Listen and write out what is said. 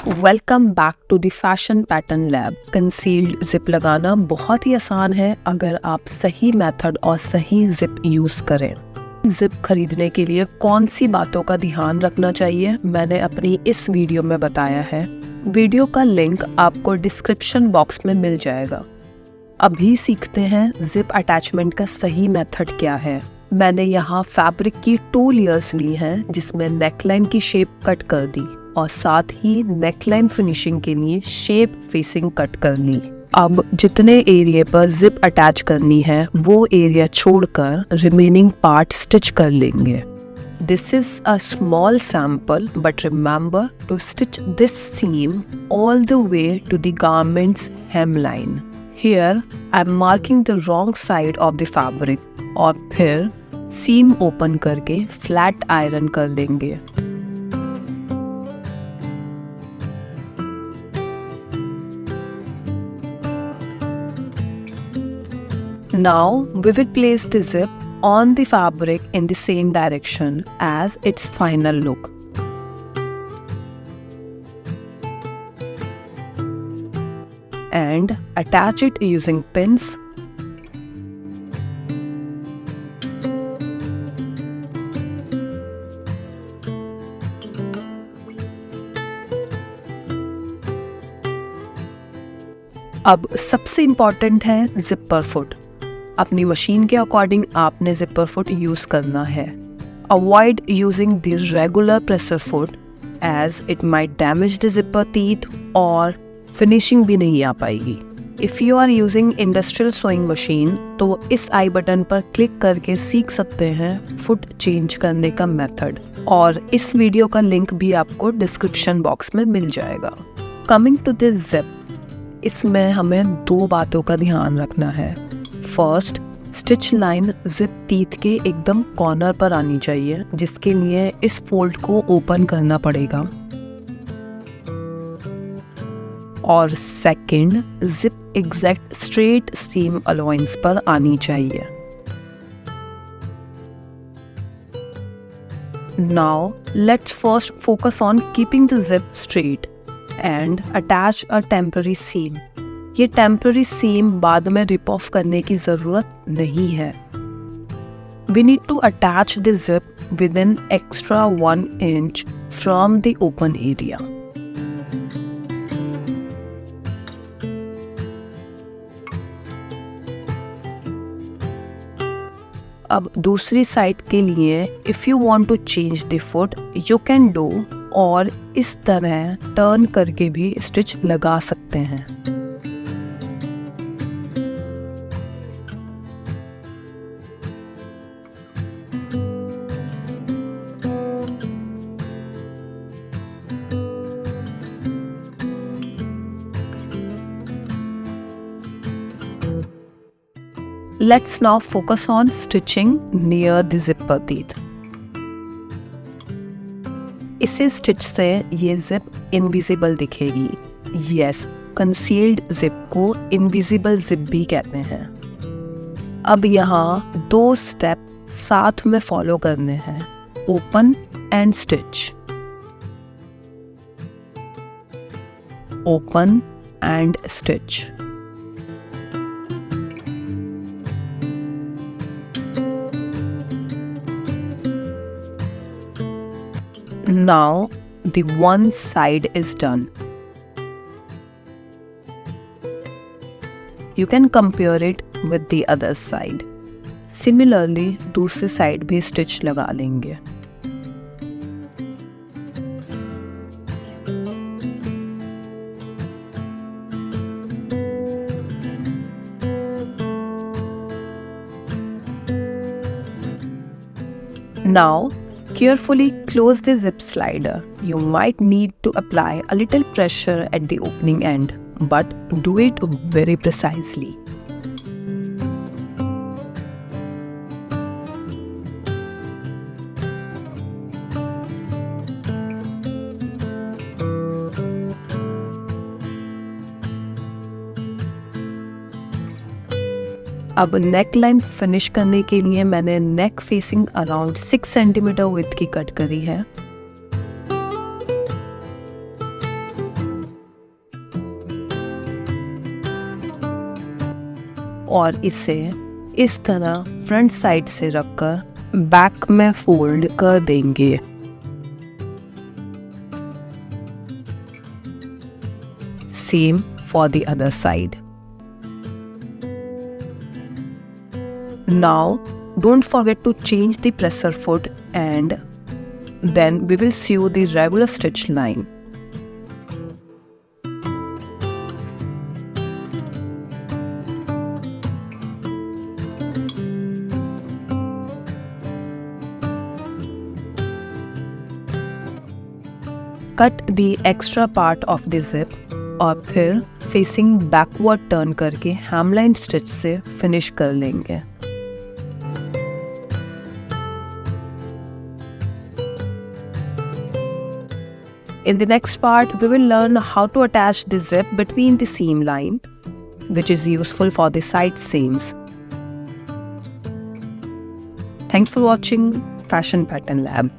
Welcome back to the fashion pattern lab. Concealed zip लगाना बहुत ही आसान है अगर आप सही मेथड और सही जिप यूज़ करें। जिप खरीदने के लिए कौन सी बातों का ध्यान रखना चाहिए मैंने अपनी इस वीडियो में बताया है। वीडियो का लिंक आपको डिस्क्रिप्शन बॉक्स में मिल जाएगा। अभी सीखते हैं जिप अटैचमेंट का सही मेथड क्या है। मैंने यहाँ फैब्रिक की 2 लेयर्स ली हैं जिसमें नेकलाइन की शेप कट कर दी और साथ ही नेकलाइन फिनिशिंग के लिए शेप फेसिंग कट कर ली। अब जितने एरिया पर जिप अटैच करनी है वो एरिया छोड़कर रिमेनिंग पार्ट स्टिच कर लेंगे। This is a small sample, but remember to stitch this seam all the way to the garment's hemline. Here, I'm marking the wrong side of the fabric और फिर सीम open करके flat iron कर लेंगे। Now we will place the zip on the fabric in the same direction as its final look. And attach it using pins. अब सबसे important है zipper foot. अपनी machine के अकॉर्डिंग आपने जिपर फुट यूज़ करना है। Avoid using the regular presser foot as it might damage the zipper teeth और finishing भी नहीं आ पाएगी। If you are using industrial sewing machine तो इस आई बटन पर क्लिक करके सीख सकते हैं फुट चेंज करने का मेथड और इस वीडियो का लिंक भी आपको डिस्क्रिप्शन बॉक्स में मिल जाएगा। कमिंग टू दिस जिप, इसमें हमें 2 बातों का ध्यान रखना है। First, stitch line zip teeth के एकदम कॉर्नर पर आनी चाहिए जिसके लिए इस फोल्ड को ओपन करना पड़ेगा। और second, zip exact straight seam allowance पर आनी चाहिए। Now let's first focus on keeping the zip straight and attach a temporary seam. ये टेम्पररी सीम बाद में रिप ऑफ करने की ज़रूरत नहीं है। We need to attach the zip within extra 1 inch from the open area. अब दूसरी साइड के लिए if you want to change the foot you can do और इस तरह टर्न करके भी स्टिच लगा सकते हैं। Let's now focus on stitching near the zipper teeth. इसे स्टिच से ये जिप इनविजिबल दिखेगी। Yes, concealed zip को इनविजिबल जिप भी कहते हैं। अब यहाँ 2 स्टेप साथ में फॉलो करने हैं, open and stitch, open and stitch. Now the one side is done. You can compare it with the other side. Similarly, दूसरी साइड भी स्टिच लगा लेंगे। Now carefully close the zip slider. You might need to apply a little pressure at the opening end, but do it very precisely. अब neck line finish करने के लिए मैंने नेक facing around 6 centimetre width की cut करी है। और इसे इस तरह फ्रंट साइड से रखकर बैक में फोल्ड कर देंगे। Same for the other side. Now don't forget to change the presser foot and then we will sew the regular stitch line. Cut the extra part of the zip और फिर facing backward turn करके hemline stitch से finish कर लेंगे। In the next part, we will learn how to attach the zip between the seam line, which is useful for the side seams. Thanks for watching Fashion Pattern Lab.